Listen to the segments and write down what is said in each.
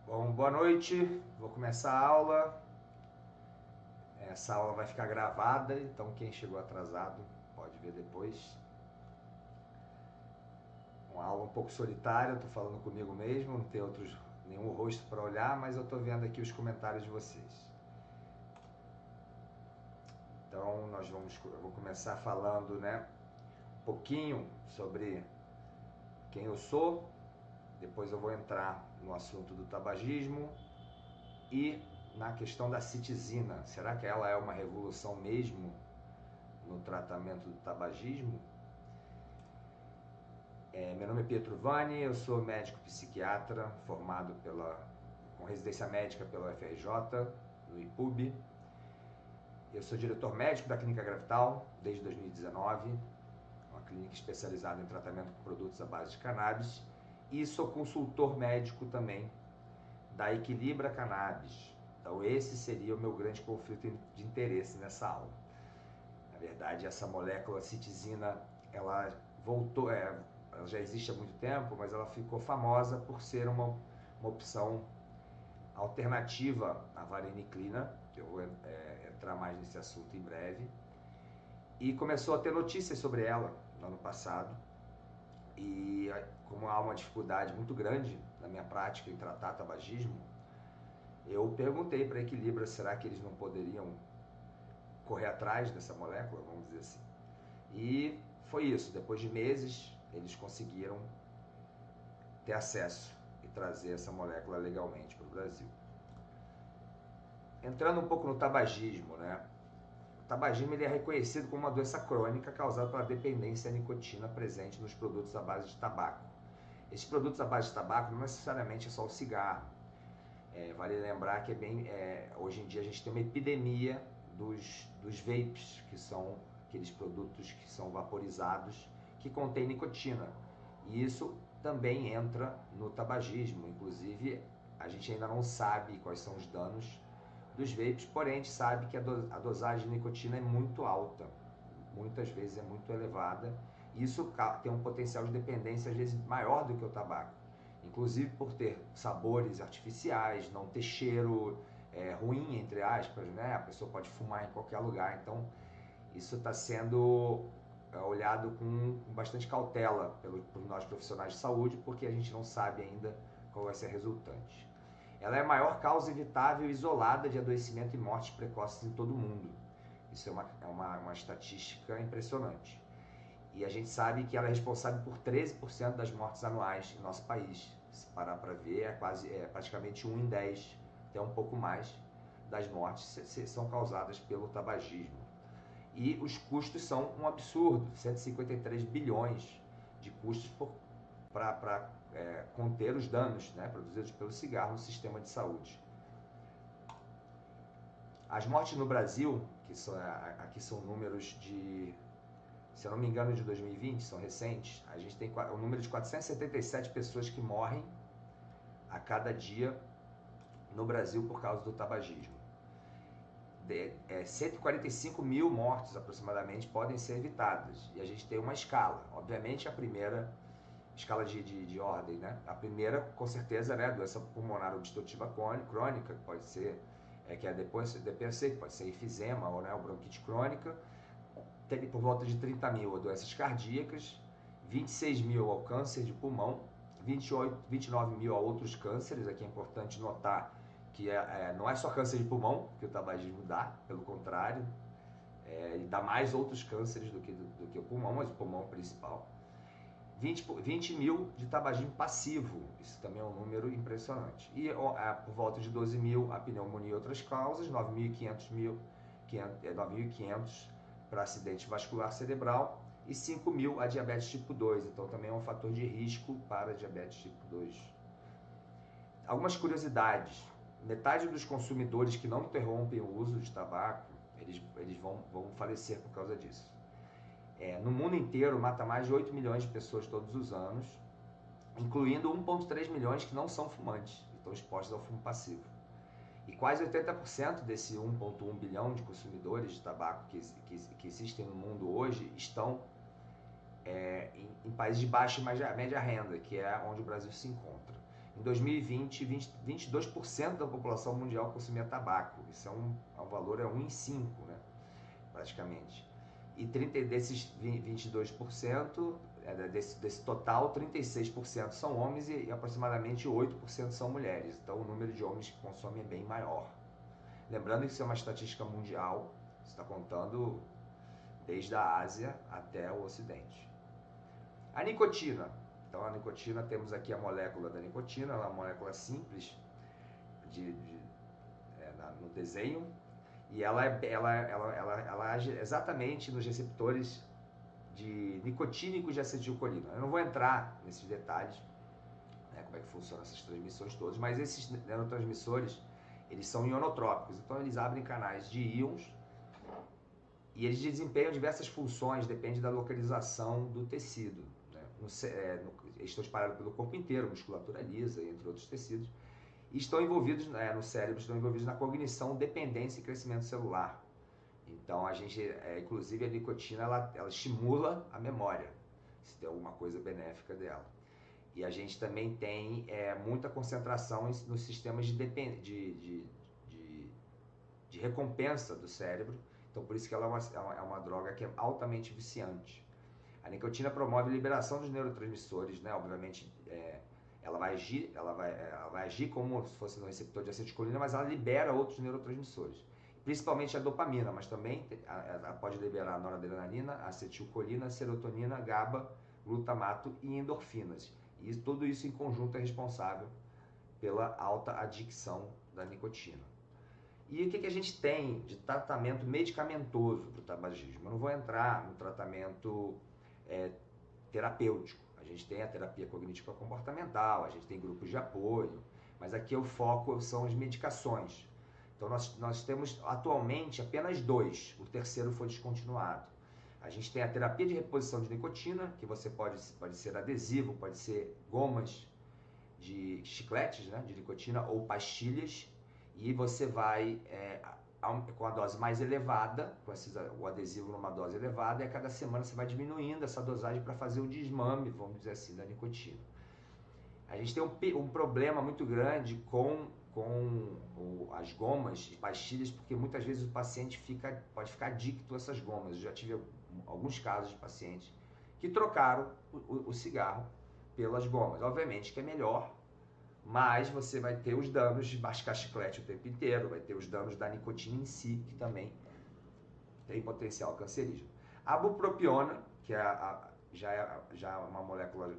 Bom, boa noite. Vou começar a aula. Essa aula vai ficar gravada, então quem chegou atrasado pode ver depois. Uma aula um pouco solitária, estou falando comigo mesmo, não tem nenhum rosto para olhar, mas eu estou vendo aqui os comentários de vocês. Então eu vou começar falando, um pouquinho sobre quem eu sou. Depois eu vou entrar no assunto do tabagismo e na questão da citizina. Será que ela é uma revolução mesmo no tratamento do tabagismo? Meu nome é Pietro Vanni, eu sou médico psiquiatra, formado com residência médica pela UFRJ, no IPUB. Eu sou diretor médico da Clínica Gravital desde 2019, uma clínica especializada em tratamento com produtos à base de cannabis. E sou consultor médico também da Equilibra Cannabis. Então esse seria o meu grande conflito de interesse nessa aula. Na verdade, essa molécula citizina, ela voltou, ela já existe há muito tempo, mas ela ficou famosa por ser uma opção alternativa à vareniclina, que eu vou entrar mais nesse assunto em breve. E começou a ter notícias sobre ela no ano passado. E como há uma dificuldade muito grande na minha prática em tratar tabagismo, eu perguntei para a Equilibra, será que eles não poderiam correr atrás dessa molécula, vamos dizer assim. E foi isso, depois de meses eles conseguiram ter acesso e trazer essa molécula legalmente para o Brasil. Entrando um pouco no tabagismo, O tabagismo ele é reconhecido como uma doença crônica causada pela dependência à nicotina presente nos produtos à base de tabaco. Esses produtos à base de tabaco não necessariamente é só o cigarro. Vale lembrar que hoje em dia a gente tem uma epidemia dos vapes, que são aqueles produtos que são vaporizados, que contêm nicotina. E isso também entra no tabagismo. Inclusive, a gente ainda não sabe quais são os danos dos vapes, porém a gente sabe que a dosagem de nicotina é muito alta, muitas vezes é muito elevada. Isso tem um potencial de dependência às vezes maior do que o tabaco, inclusive por ter sabores artificiais, não ter cheiro ruim, entre aspas, A pessoa pode fumar em qualquer lugar, então isso está sendo olhado com bastante cautela por nós profissionais de saúde, porque a gente não sabe ainda qual vai ser a resultante. Ela é a maior causa evitável e isolada de adoecimento e mortes precoces em todo o mundo. Isso é uma estatística impressionante. E a gente sabe que ela é responsável por 13% das mortes anuais em nosso país. Se parar para ver, praticamente 1 em 10, até um pouco mais, das mortes são causadas pelo tabagismo. E os custos são um absurdo, 153 bilhões de custos para conter os danos produzidos pelo cigarro no sistema de saúde. As mortes no Brasil, aqui são números se eu não me engano, de 2020, são recentes, a gente tem o número de 477 pessoas que morrem a cada dia no Brasil por causa do tabagismo. 145 mil mortes aproximadamente podem ser evitadas. E a gente tem uma escala. Obviamente, a primeira escala de ordem, A primeira, com certeza, a doença pulmonar obstrutiva crônica, que pode ser, que é depois DPC, que pode ser enfisema ou bronquite crônica. Tem por volta de 30 mil a doenças cardíacas, 26 mil ao câncer de pulmão, 29 mil a outros cânceres. Aqui é importante notar que não é só câncer de pulmão que o tabagismo dá, pelo contrário, ele dá mais outros cânceres do que o pulmão, mas o pulmão é o principal. 20 mil de tabagismo passivo, isso também é um número impressionante. E por volta de 12 mil a pneumonia e outras causas, 9.500 para acidente vascular cerebral e 5 mil a diabetes tipo 2, então também é um fator de risco para diabetes tipo 2. Algumas curiosidades: metade dos consumidores que não interrompem o uso de tabaco, eles vão falecer por causa disso. No mundo inteiro mata mais de 8 milhões de pessoas todos os anos, incluindo 1,3 milhões que não são fumantes, estão expostos ao fumo passivo. E quase 80% desse 1,1 bilhão de consumidores de tabaco que existem no mundo hoje estão em países de baixa e média renda, que é onde o Brasil se encontra. Em 2020, 22% da população mundial consumia tabaco. Isso é um valor, é 1 em 5, né? Praticamente. E desses 22%, desse total, 36% são homens e aproximadamente 8% são mulheres. Então o número de homens que consomem é bem maior. Lembrando que isso é uma estatística mundial, você está contando desde a Ásia até o Ocidente. A nicotina. Então a nicotina, temos aqui a molécula da nicotina, ela é uma molécula simples no desenho, e ela age exatamente nos receptores nicotínicos de acetilcolina. Eu não vou entrar nesses detalhes, né, como é que funcionam essas transmissões todas, mas esses neurotransmissores, eles são ionotrópicos, então eles abrem canais de íons e eles desempenham diversas funções, depende da localização do tecido, né? Eles estão espalhados pelo corpo inteiro, musculatura lisa, entre outros tecidos, e estão envolvidos, no cérebro, estão envolvidos na cognição, dependência e crescimento celular. Então, inclusive a nicotina, ela estimula a memória, se tem alguma coisa benéfica dela. E a gente também tem muita concentração nos sistemas de recompensa do cérebro. Então, por isso que ela é uma droga que é altamente viciante. A nicotina promove a liberação dos neurotransmissores, né? Obviamente, ela vai agir como se fosse no receptor de acetilcolina, mas ela libera outros neurotransmissores, principalmente a dopamina, mas também ela pode liberar noradrenalina, acetilcolina, serotonina, GABA, glutamato e endorfinas. E tudo isso em conjunto é responsável pela alta adicção da nicotina. E o que a gente tem de tratamento medicamentoso para o tabagismo? Eu não vou entrar no tratamento terapêutico. A gente tem a terapia cognitiva comportamental, a gente tem grupos de apoio, mas aqui o foco são as medicações. Então nós temos atualmente apenas 2, o terceiro foi descontinuado. A gente tem a terapia de reposição de nicotina, que você pode ser adesivo, pode ser gomas de chicletes, né, de nicotina ou pastilhas, e você vai com a dose mais elevada, o adesivo numa dose elevada, e a cada semana você vai diminuindo essa dosagem para fazer o desmame, vamos dizer assim, da nicotina. A gente tem um problema muito grande com as gomas de pastilhas, porque muitas vezes o paciente pode ficar adicto a essas gomas. Eu já tive alguns casos de pacientes que trocaram o cigarro pelas gomas. Obviamente que é melhor, mas você vai ter os danos de mascar chiclete o tempo inteiro, vai ter os danos da nicotina em si, que também tem potencial cancerígeno. A bupropiona, que já é uma molécula,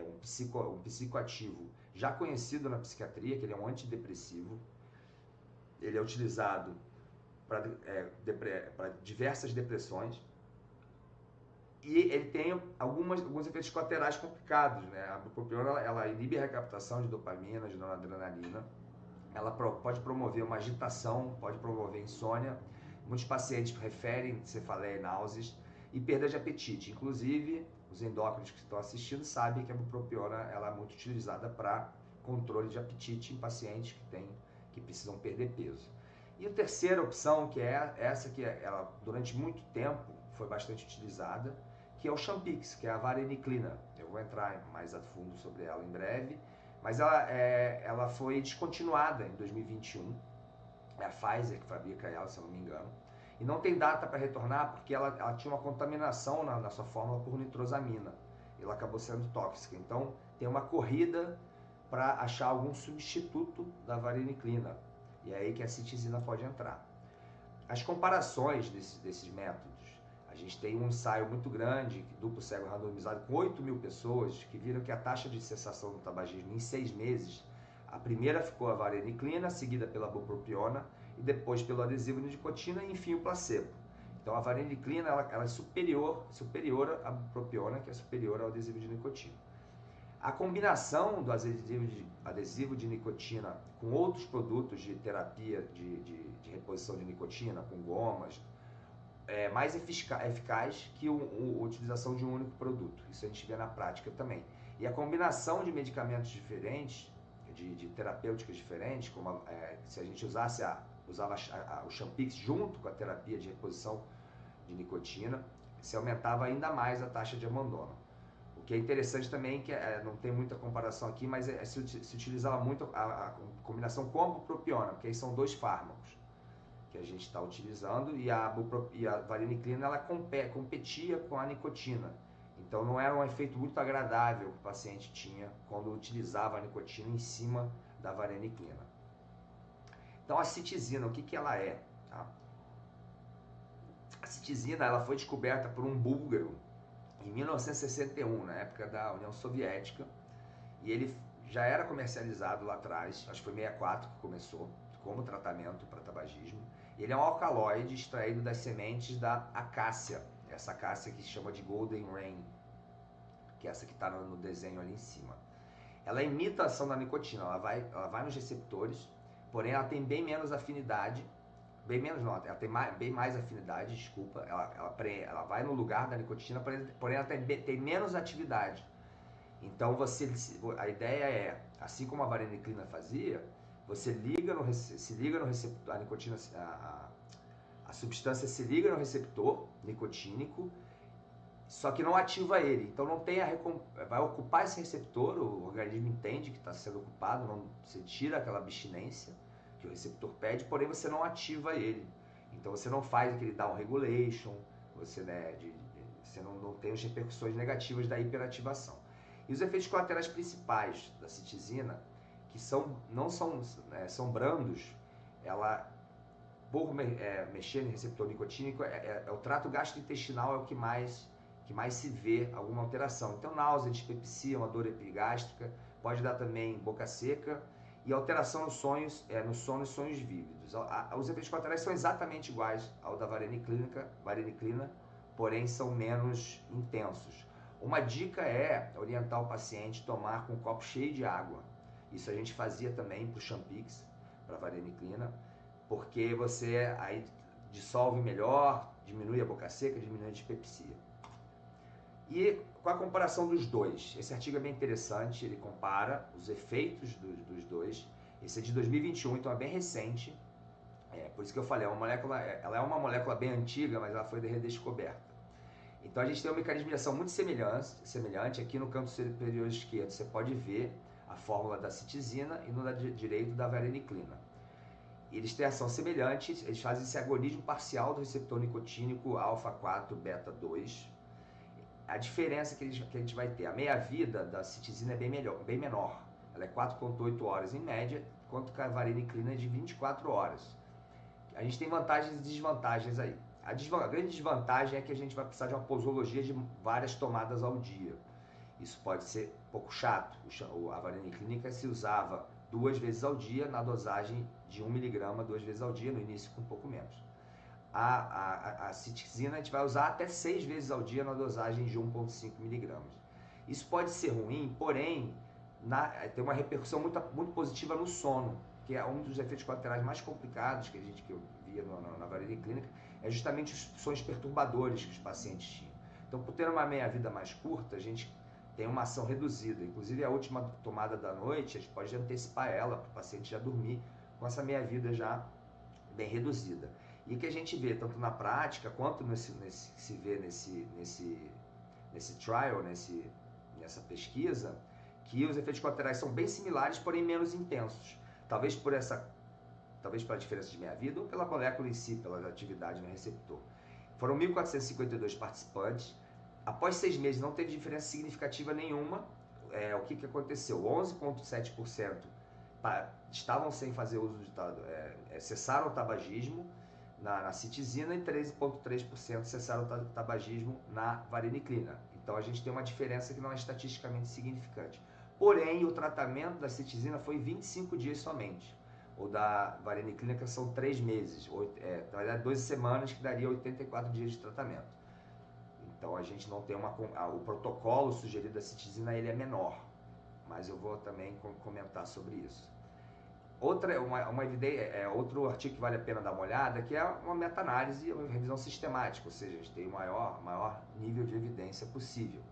um psicoativo já conhecido na psiquiatria, que ele é um antidepressivo. Ele é utilizado para diversas depressões. E ele tem alguns efeitos colaterais complicados, né? A bupropiona, ela inibe a recaptação de dopamina, de noradrenalina. Ela pode promover uma agitação, pode promover insônia. Muitos pacientes referem cefaleia e náuseas e perda de apetite. Inclusive, os endócrinos que estão assistindo sabem que a bupropiona ela é muito utilizada para controle de apetite em pacientes que precisam perder peso. E a terceira opção, que é essa que ela durante muito tempo foi bastante utilizada, que é o Champix, que é a vareniclina. Eu vou entrar mais a fundo sobre ela em breve, mas ela foi descontinuada em 2021. É a Pfizer que fabrica ela, se eu não me engano. E não tem data para retornar porque ela tinha uma contaminação na sua fórmula por nitrosamina. Ela acabou sendo tóxica. Então tem uma corrida para achar algum substituto da vareniclina. E é aí que a citizina pode entrar. As comparações desses métodos. A gente tem um ensaio muito grande, duplo cego randomizado, com 8.000 pessoas, que viram que a taxa de cessação do tabagismo em 6 meses, a primeira ficou a vareniclina, seguida pela bupropiona, e depois pelo adesivo de nicotina e, enfim, o placebo. Então, a vareniclina ela é superior à bupropiona, que é superior ao adesivo de nicotina. A combinação do adesivo de nicotina com outros produtos de terapia de reposição de nicotina, com gomas, é mais eficaz que a utilização de um único produto. Isso a gente vê na prática também. E a combinação de medicamentos diferentes, de terapêuticas diferentes, como se a gente usava o Champix junto com a terapia de reposição de nicotina, se aumentava ainda mais a taxa de abandono. O que é interessante também, que não tem muita comparação aqui, mas se utilizava muito a combinação com a bupropiona, porque aí são 2 fármacos que a gente está utilizando, e a vareniclina ela competia com a nicotina. Então não era um efeito muito agradável que o paciente tinha quando utilizava a nicotina em cima da vareniclina. Então a citizina, o que ela é? Tá? A citizina ela foi descoberta por um búlgaro em 1961, na época da União Soviética, e ele já era comercializado lá atrás, acho que foi 64 que começou, como tratamento para tabagismo. Ele é um alcaloide extraído das sementes da acácia, essa acácia que se chama de Golden Rain, que é essa que está no desenho ali em cima. Ela imita a ação da nicotina, ela vai nos receptores, porém ela tem bem menos afinidade, ela tem bem mais afinidade, desculpa, ela vai no lugar da nicotina, porém ela tem menos atividade. Então a ideia é, assim como a vareniclina fazia, você se liga no receptor, a nicotina, a substância se liga no receptor nicotínico, só que não ativa ele, então não tem vai ocupar esse receptor, o organismo entende que está sendo ocupado, você tira aquela abstinência que o receptor pede, porém você não ativa ele, então você não faz aquele down regulation, você não tem as repercussões negativas da hiperativação. E os efeitos colaterais principais da citizina, que são brandos, ela, por mexer no receptor nicotínico, o trato gastrointestinal é o que mais se vê alguma alteração. Então, náusea, dispepsia, uma dor epigástrica, pode dar também boca seca e alteração nos sonhos, no sono e sonhos vívidos. Os efeitos colaterais são exatamente iguais ao da vareniclina, porém são menos intensos. Uma dica é orientar o paciente a tomar com um copo cheio de água. Isso a gente fazia também para o Champix, para a vareniclina, porque você aí dissolve melhor, diminui a boca seca, diminui a dispepsia. E com a comparação dos dois, esse artigo é bem interessante, ele compara os efeitos dos dois. Esse é de 2021, então é bem recente. Por isso que eu falei, ela é uma molécula bem antiga, mas ela foi redescoberta. Então a gente tem um mecanismo de ação muito semelhante. Aqui no canto superior esquerdo você pode ver a fórmula da citizina e no lado direito da vareniclina. Eles têm ação semelhante, eles fazem esse agonismo parcial do receptor nicotínico alfa-4 beta-2. A diferença que a gente vai ter, a meia-vida da citizina é bem menor. Ela é 4,8 horas em média, enquanto que a vareniclina é de 24 horas. A gente tem vantagens e desvantagens aí. A grande desvantagem é que a gente vai precisar de uma posologia de várias tomadas ao dia. Isso pode ser um pouco chato. A vareniclina se usava 2 vezes ao dia na dosagem de 1 mg 2 vezes ao dia, no início com um pouco menos. A citizina a gente vai usar até 6 vezes ao dia na dosagem de 1,5 mg. Isso pode ser ruim, porém tem uma repercussão muito positiva no sono, que é um dos efeitos colaterais mais complicados que eu via na vareniclina, é justamente os sonhos perturbadores que os pacientes tinham. Então, por ter uma meia-vida mais curta, a gente tem uma ação reduzida. Inclusive, a última tomada da noite, a gente pode antecipar ela para o paciente já dormir com essa meia-vida já bem reduzida. E que a gente vê, tanto na prática, quanto se vê nesse trial, nessa pesquisa, que os efeitos colaterais são bem similares, porém menos intensos. Talvez pela diferença de meia-vida ou pela molécula em si, pela atividade no receptor. Foram 1.452 participantes. Após 6 meses não teve diferença significativa nenhuma. O que aconteceu? 11,7% estavam sem fazer uso cessaram o tabagismo na citizina e 13,3% cessaram o tabagismo na vareniclina. Então a gente tem uma diferença que não é estatisticamente significante. Porém, o tratamento da citizina foi 25 dias somente. O da vareniclina que são 3 meses, na verdade 12 semanas, que daria 84 dias de tratamento. Então a gente não tem o protocolo sugerido da citizina, ele é menor, mas eu vou também comentar sobre isso. Outro artigo que vale a pena dar uma olhada, que é uma meta-análise, uma revisão sistemática, ou seja, a gente tem o maior nível de evidência possível.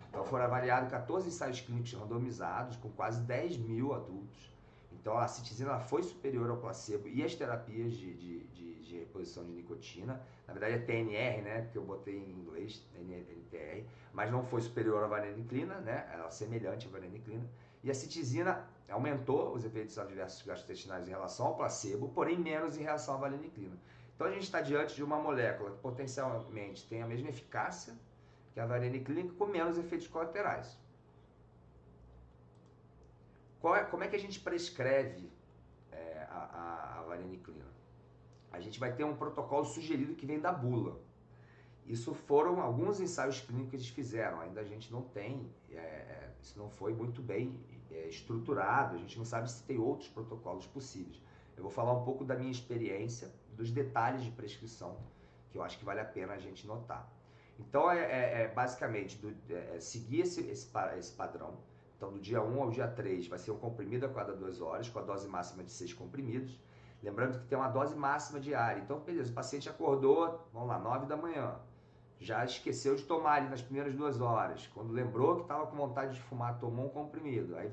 Então foram avaliados 14 ensaios clínicos randomizados com quase 10 mil adultos, Então a citizina foi superior ao placebo e as terapias de reposição de nicotina. Na verdade é TNR, né? Porque eu botei em inglês, NTR, mas não foi superior à vareniclina, né? Ela é semelhante à vareniclina. E a citizina aumentou os efeitos adversos gastrointestinais em relação ao placebo, porém menos em relação à vareniclina. Então a gente está diante de uma molécula que potencialmente tem a mesma eficácia que a vareniclina com menos efeitos colaterais. Como é que a gente prescreve a vareniclina? A gente vai ter um protocolo sugerido que vem da bula. Isso foram alguns ensaios clínicos que eles fizeram, ainda a gente não tem, isso não foi muito bem estruturado, a gente não sabe se tem outros protocolos possíveis. Eu vou falar um pouco da minha experiência, dos detalhes de prescrição, que eu acho que vale a pena a gente notar. Então, basicamente seguir esse padrão. Então, do dia 1 ao dia 3 vai ser um comprimido a cada 2 horas, com a dose máxima de 6 comprimidos. Lembrando que tem uma dose máxima diária. Então, beleza, o paciente acordou, vamos lá, 9 da manhã. Já esqueceu de tomar ali nas primeiras 2 horas. Quando lembrou que estava com vontade de fumar, tomou um comprimido. Aí,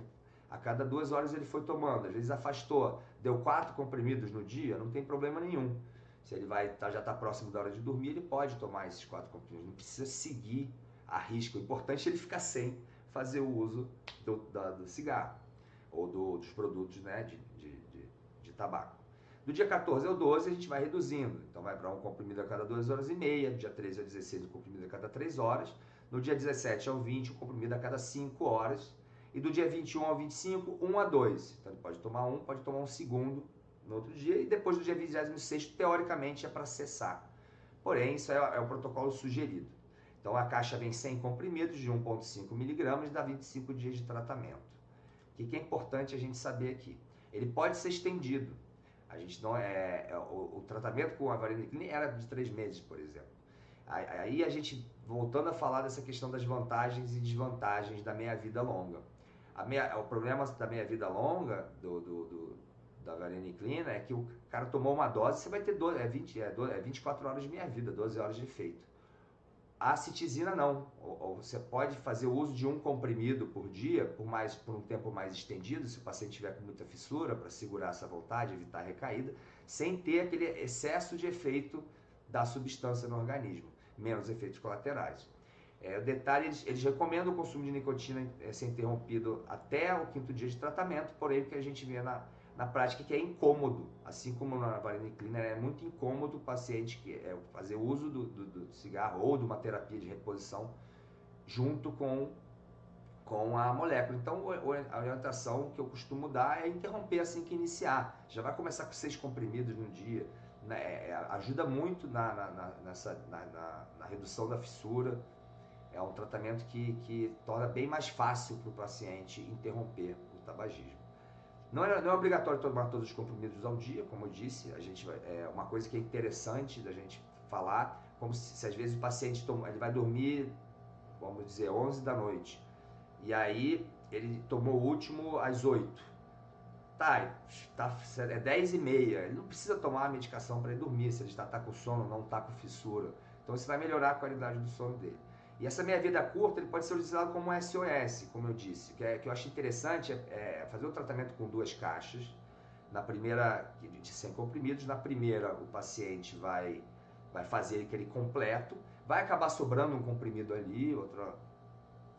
a cada 2 horas ele foi tomando. Às vezes afastou, deu 4 comprimidos no dia, não tem problema nenhum. Se ele já está próximo da hora de dormir, ele pode tomar esses 4 comprimidos. Não precisa seguir a risco. O importante é ele ficar sem fazer o uso do cigarro ou dos produtos, né, de tabaco. Do dia 14 ao 12 a gente vai reduzindo, então vai para um comprimido a cada 2 horas e meia, do dia 13 ao 16 um comprimido a cada 3 horas, no dia 17 ao 20 um comprimido a cada 5 horas, e do dia 21 ao 25, 1 a 2. Então ele pode tomar um segundo no outro dia, e depois do dia 26º, teoricamente, é para cessar. Porém, isso é o protocolo sugerido. Então a caixa vem 100 comprimidos de 1,5 mg e dá 25 dias de tratamento. O que é importante a gente saber aqui? Ele pode ser estendido. A gente não o tratamento com a vareniclina era de 3 meses, por exemplo. Aí a gente, voltando a falar dessa questão das vantagens e desvantagens da meia-vida longa. O problema da meia-vida longa da vareniclina é que o cara tomou uma dose, você vai ter 24 horas de meia-vida, 12 horas de efeito. A citizina não, você pode fazer o uso de um comprimido por dia, por um tempo mais estendido, se o paciente tiver com muita fissura, para segurar essa vontade, evitar a recaída, sem ter aquele excesso de efeito da substância no organismo, menos efeitos colaterais. O detalhe, eles recomendam o consumo de nicotina ser interrompido até o 5º dia de tratamento, porém o que a gente vê na prática que é incômodo, assim como na vareniclina, é muito incômodo o paciente fazer uso do cigarro ou de uma terapia de reposição junto com a molécula. Então a orientação que eu costumo dar é interromper assim que iniciar. Já vai começar com 6 comprimidos no dia, né? Ajuda muito na redução da fissura. É um tratamento que torna bem mais fácil para o paciente interromper o tabagismo. Não é obrigatório tomar todos os comprimidos ao dia, como eu disse. Uma coisa que é interessante da gente falar, como se às vezes o paciente ele vai dormir, vamos dizer, 11 da noite, e aí ele tomou o último às 8. É 10 e meia, ele não precisa tomar a medicação para ir dormir, se ele está com sono, não está com fissura. Então isso vai melhorar a qualidade do sono dele. E essa meia-vida curta, ele pode ser utilizado como um SOS, como eu disse. Que eu acho interessante fazer o tratamento com 2 caixas. Na primeira, de 100 comprimidos, na primeira o paciente vai fazer aquele completo, vai acabar sobrando um comprimido ali,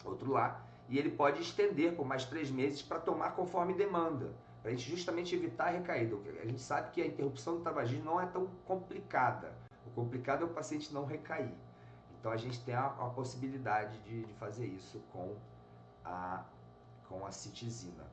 outro lá, e ele pode estender por mais 3 meses para tomar conforme demanda, para a gente justamente evitar a recaída. A gente sabe que a interrupção do tabagismo não é tão complicada. O complicado é o paciente não recair. Então a gente tem a possibilidade de fazer isso com a citizina.